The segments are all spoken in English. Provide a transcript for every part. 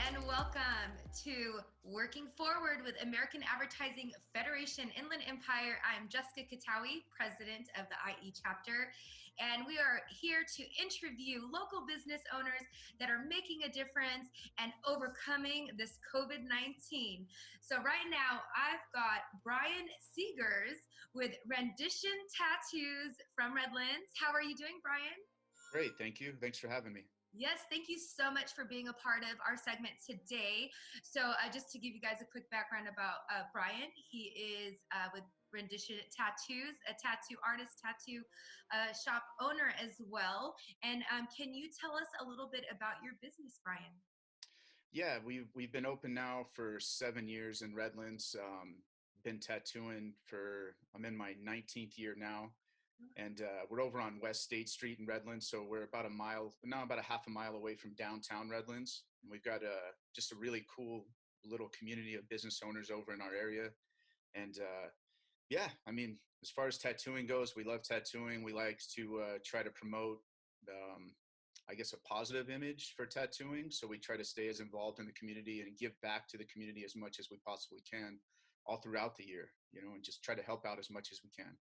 and welcome to Working Forward with American Advertising Federation Inland Empire. I'm Jessica Katawi, president of the IE chapter, and we are here to interview local business owners that are making a difference and overcoming this COVID-19. So right now, I've got Brian Seghers with Rendition Tattoos from Redlands. How are you doing, Brian? Great, thank you. Thanks for having me. Yes, thank you so much for being a part of our segment today. So just to give you guys a quick background about Brian, he is with Rendition Tattoos, a tattoo artist, tattoo shop owner as well. And can you tell us a little bit about your business, Brian? Yeah, we've been open now for 7 years in Redlands. Been tattooing for, I'm in my 19th year now. And we're over on West State Street in Redlands, so we're about a half a mile away from downtown Redlands. And we've got just a really cool little community of business owners over in our area. And yeah, I mean, as far as tattooing goes, we love tattooing. We like to try to promote, I guess, a positive image for tattooing. So we try to stay as involved in the community and give back to the community as much as we possibly can all throughout the year, and just try to help out as much as we can.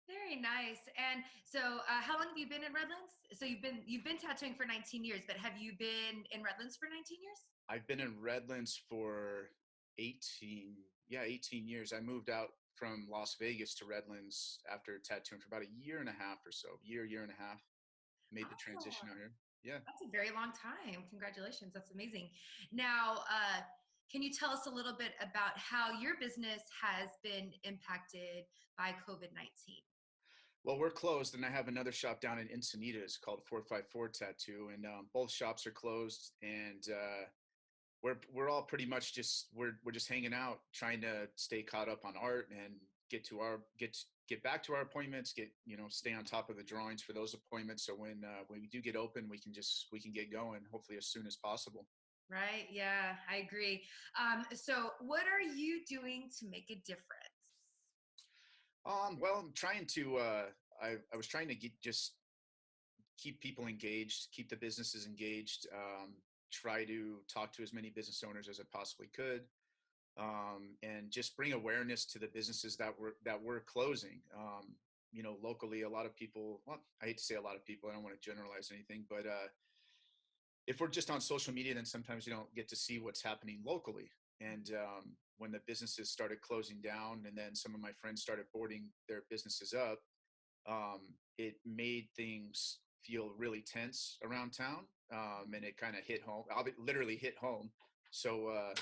Very nice. And so how long have you been in Redlands? So you've been tattooing for 19 years, but have you been in Redlands for 19 years? I've been in Redlands for 18 years. I moved out from Las Vegas to Redlands after tattooing for about a year and a half or so. Year and a half. Made the transition out here. Yeah. That's a very long time. Congratulations. That's amazing. Now, can you tell us a little bit about how your business has been impacted by COVID-19? Well, we're closed, and I have another shop down in Encinitas called 454 Tattoo, and both shops are closed. And we're all pretty much we're just hanging out, trying to stay caught up on art and get back to our appointments, stay on top of the drawings for those appointments. So when we do get open, we can get going, hopefully as soon as possible. Right. Yeah, I agree. So what are you doing to make a difference? Well, I'm trying to, I was trying to keep people engaged, keep the businesses engaged, try to talk to as many business owners as I possibly could, and just bring awareness to the businesses that were closing. Locally, a lot of people, well, I hate to say a lot of people, I don't want to generalize anything, but if we're just on social media, then sometimes you don't get to see what's happening locally. And when the businesses started closing down, and then some of my friends started boarding their businesses up, it made things feel really tense around town, and it kind of hit home. Literally hit home. So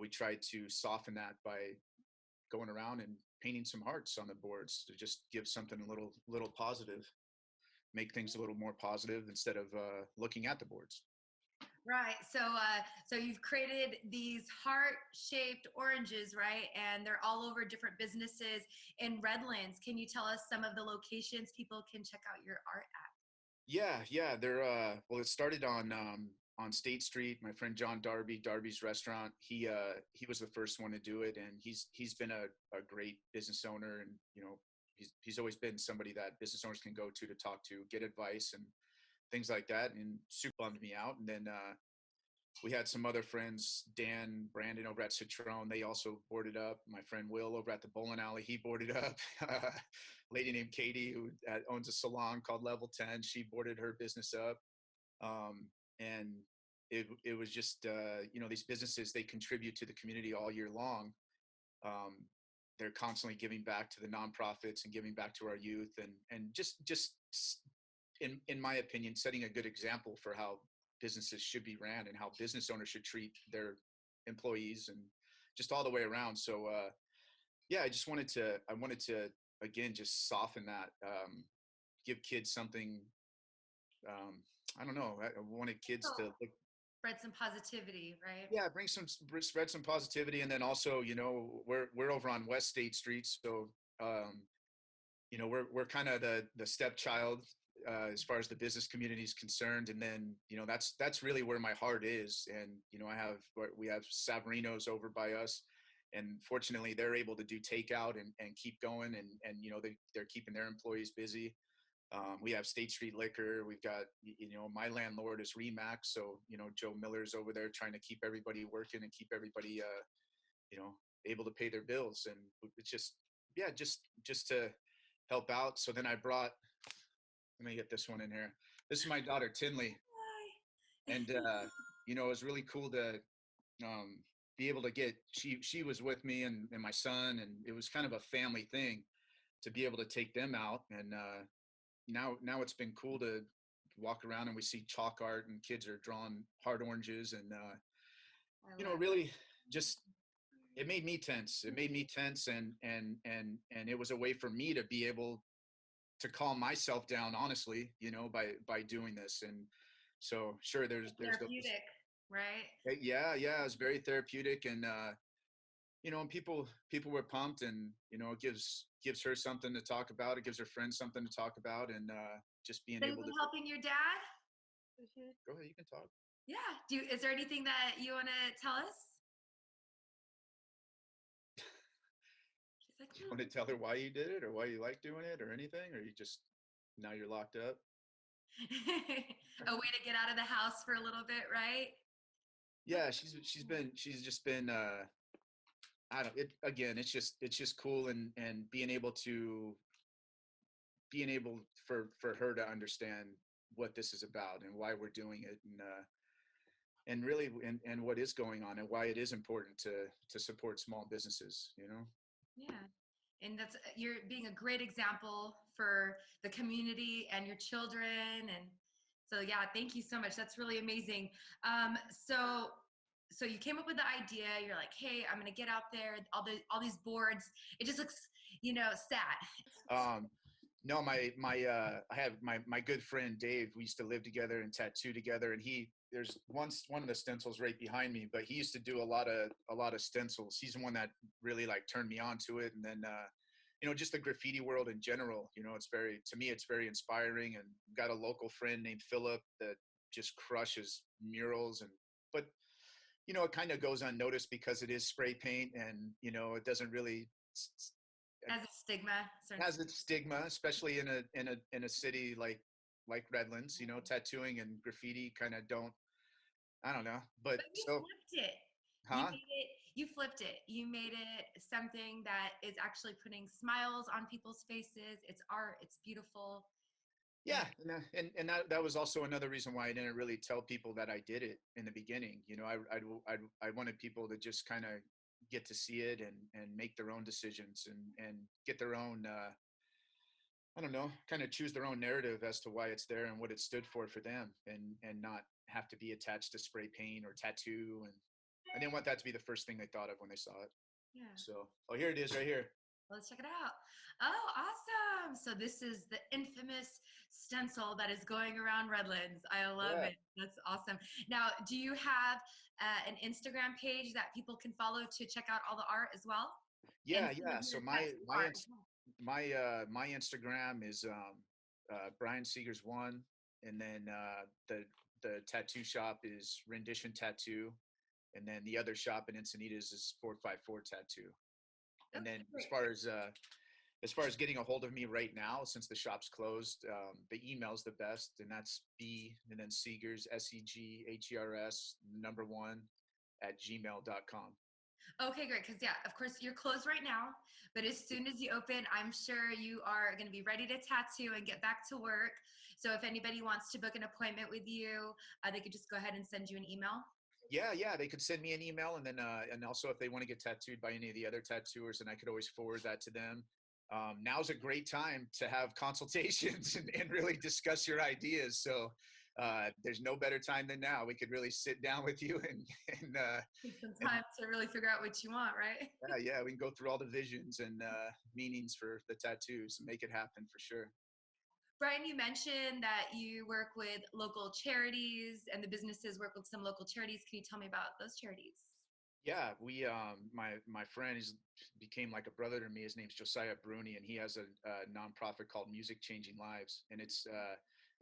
we tried to soften that by going around and painting some hearts on the boards to just give something a little positive, make things a little more positive instead of looking at the boards. Right. So you've created these heart-shaped oranges, right? And they're all over different businesses in Redlands. Can you tell us some of the locations people can check out your art at? Yeah. They're well, it started on State Street. My friend John Darby's restaurant. He was the first one to do it, and he's been a great business owner, and he's always been somebody that business owners can go to talk to, get advice and things like that, and super bummed me out. And then we had some other friends, Dan, Brandon over at Citron. They also boarded up. My friend Will over at the bowling alley, he boarded up. Lady named Katie, who owns a salon called Level 10, she boarded her business up. And it was just, these businesses, they contribute to the community all year long. They're constantly giving back to the nonprofits and giving back to our youth, and just in my opinion, setting a good example for how businesses should be ran and how business owners should treat their employees, and just all the way around. So yeah, I wanted to again just soften that, give kids something. I don't know. I wanted kids to spread some positivity, right? Yeah, spread some positivity, and then also, we're over on West State Street, so we're kind of the stepchild as far as the business community is concerned. And then, that's really where my heart is. And, we have Saverinos over by us, and fortunately they're able to do takeout and keep going. And they're keeping their employees busy. We have State Street Liquor. We've got, my landlord is Remax. So, Joe Miller's over there trying to keep everybody working and keep everybody, you know, able to pay their bills. And it's just, yeah, just to help out. So then I brought, let me get this one in here. This is my daughter, Tinley. And, it was really cool to be able to get, she was with me and my son, and it was kind of a family thing to be able to take them out. And now it's been cool to walk around and we see chalk art and kids are drawing hard oranges. And, really just, it made me tense. It made me tense. And it was a way for me to be able to calm myself down, honestly, by doing this. And so sure, there's therapeutic, right? Yeah, it's very therapeutic. And and people were pumped. And it gives her something to talk about. It gives her friends something to talk about. And just being able to helping your dad. Go ahead, you can talk. Yeah, is there anything that you want to tell us? She's like, do you want to tell her why you did it, or why you like doing it, or anything, or you just, now you're locked up? A way to get out of the house for a little bit, right? Yeah, she's just been I don't, it again, it's just cool. And being able for her to understand what this is about and why we're doing it. And really, and what is going on and why it is important to support small businesses, Yeah. And you're being a great example for the community and your children. And so, yeah, thank you so much. That's really amazing. So you came up with the idea. You're like, hey, I'm going to get out there. All these boards. It just looks, sad. No, I have my good friend Dave. We used to live together and tattoo together. And there's one of the stencils right behind me, but he used to do a lot of stencils. He's the one that really turned me on to it. And then just the graffiti world in general, to me it's very inspiring. And got a local friend named Philip that just crushes murals. But it kind of goes unnoticed because it is spray paint, and it doesn't really has a stigma. Has its stigma, especially in a city like Redlands. Tattooing and graffiti kind of don't. I don't know, but you flipped it. Huh? You flipped it. You made it something that is actually putting smiles on people's faces. It's art. It's beautiful. Yeah, and that was also another reason why I didn't really tell people that I did it in the beginning. I wanted people to just kind of get to see it and make their own decisions and get their own I don't know, kind of choose their own narrative as to why it's there and what it stood for them, and not have to be attached to spray paint or tattoo. And I didn't want that to be the first thing they thought of when they saw it. Yeah. So, here it is right here. Let's check it out. Oh, awesome. So this is the infamous stencil that is going around Redlands. I love it. That's awesome. Now, do you have an Instagram page that people can follow to check out all the art as well? Yeah. So my Instagram is Brian Seghers 1, and then the tattoo shop is Rendition Tattoo, and then the other shop in Encinitas is 454 Tattoo. And then as far as getting a hold of me right now, since the shop's closed, the email's the best, and that's B and then Seghers, SEGHERS 1 @gmail.com. Okay, great. Because of course you're closed right now, but as soon as you open, I'm sure you are going to be ready to tattoo and get back to work. So if anybody wants to book an appointment with you, they could just go ahead and send you an email. Yeah, they could send me an email, and then and also if they want to get tattooed by any of the other tattooers, then I could always forward that to them. Now's a great time to have consultations and really discuss your ideas. So there's no better time than now. We could really sit down with you and take some time to really figure out what you want, right? Yeah, we can go through all the visions and meanings for the tattoos and make it happen for sure. Brian, you mentioned that you work with local charities and the businesses work with some local charities. Can you tell me about those charities? Yeah, we my friend became like a brother to me. His name's Josiah Bruni, and he has a nonprofit called Music Changing Lives, and it's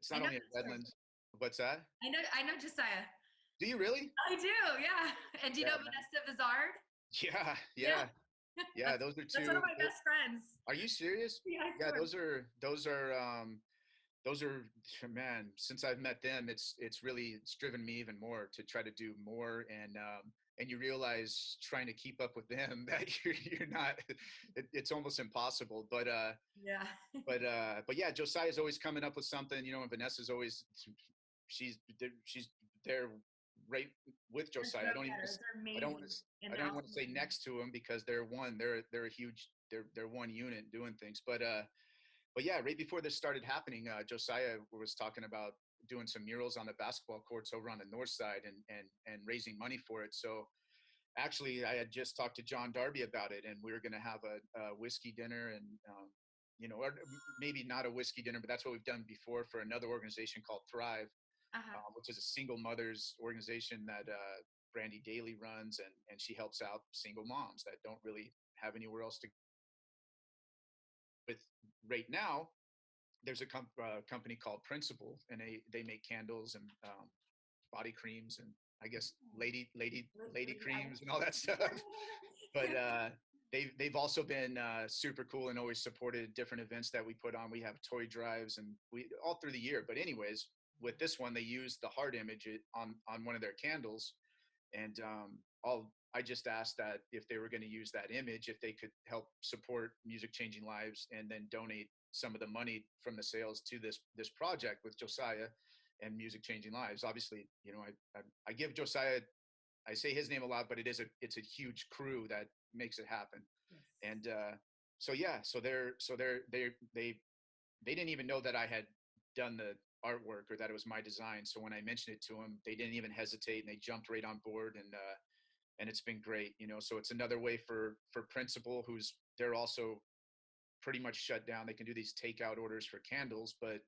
not only in Redlands. What's that? I know Josiah. Do you really? I do, yeah. And do you know Vanessa Vizard? Yeah. Those are two. That's one of my best friends. Are you serious? Yeah. Yeah, those are those are, man, since I've met them, it's driven me even more to try to do more. And you realize trying to keep up with them that you're not, it's almost impossible. Yeah. But yeah, Josiah's always coming up with something, and Vanessa's always, she's there right with Josiah. I don't want to, I don't want to say next to him, because they're a huge, they're one unit doing things. But yeah, right before this started happening, Josiah was talking about doing some murals on the basketball courts over on the north side, and raising money for it. So actually, I had just talked to John Darby about it, and we were going to have a whiskey dinner, and or maybe not a whiskey dinner, but that's what we've done before for another organization called Thrive, which is a single mothers organization that Brandy Daly runs, and she helps out single moms that don't really have anywhere else to. With right now, there's a company called Principle, and they make candles and body creams, and I guess lady creams and all that stuff. But they've also been super cool and always supported different events that we put on. We have toy drives, and we all through the year. But anyways, with this one, they used the heart image on one of their candles, and I just asked that if they were going to use that image, if they could help support Music Changing Lives, and then donate some of the money from the sales to this project with Josiah and Music Changing Lives. Obviously, I give Josiah, I say his name a lot, but it's a huge crew that makes it happen. Yes. And so they didn't even know that I had done the artwork or that it was my design. So when I mentioned it to them, they didn't even hesitate, and they jumped right on board, and it's been great, So it's another way for Principal, they're also pretty much shut down. They can do these takeout orders for candles, but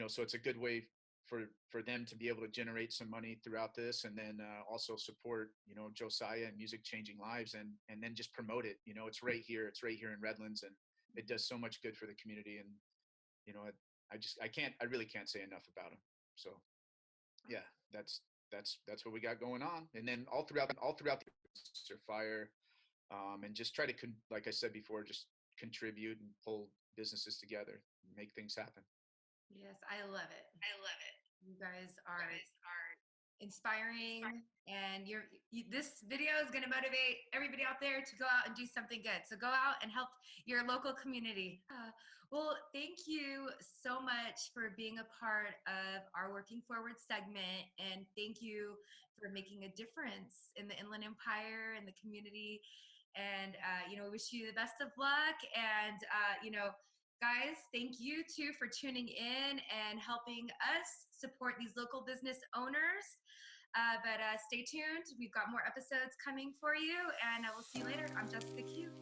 so it's a good way for them to be able to generate some money throughout this, and then also support Josiah and Music Changing Lives, and then just promote it. It's right here in Redlands, and it does so much good for the community. And I really can't say enough about them. So yeah, that's what we got going on. And then all throughout the fire, and just try to like I said before, just contribute and pull businesses together, make things happen. Yes, I love it. You guys are inspiring, and this video is going to motivate everybody out there to go out and do something good. So go out and help your local community. Well, thank you so much for being a part of our Working Forward segment, and thank you for making a difference in the Inland Empire and the community. And we wish you the best of luck. And guys, thank you too for tuning in and helping us support these local business owners. But stay tuned. We've got more episodes coming for you, and I will see you later. I'm Jessica Q.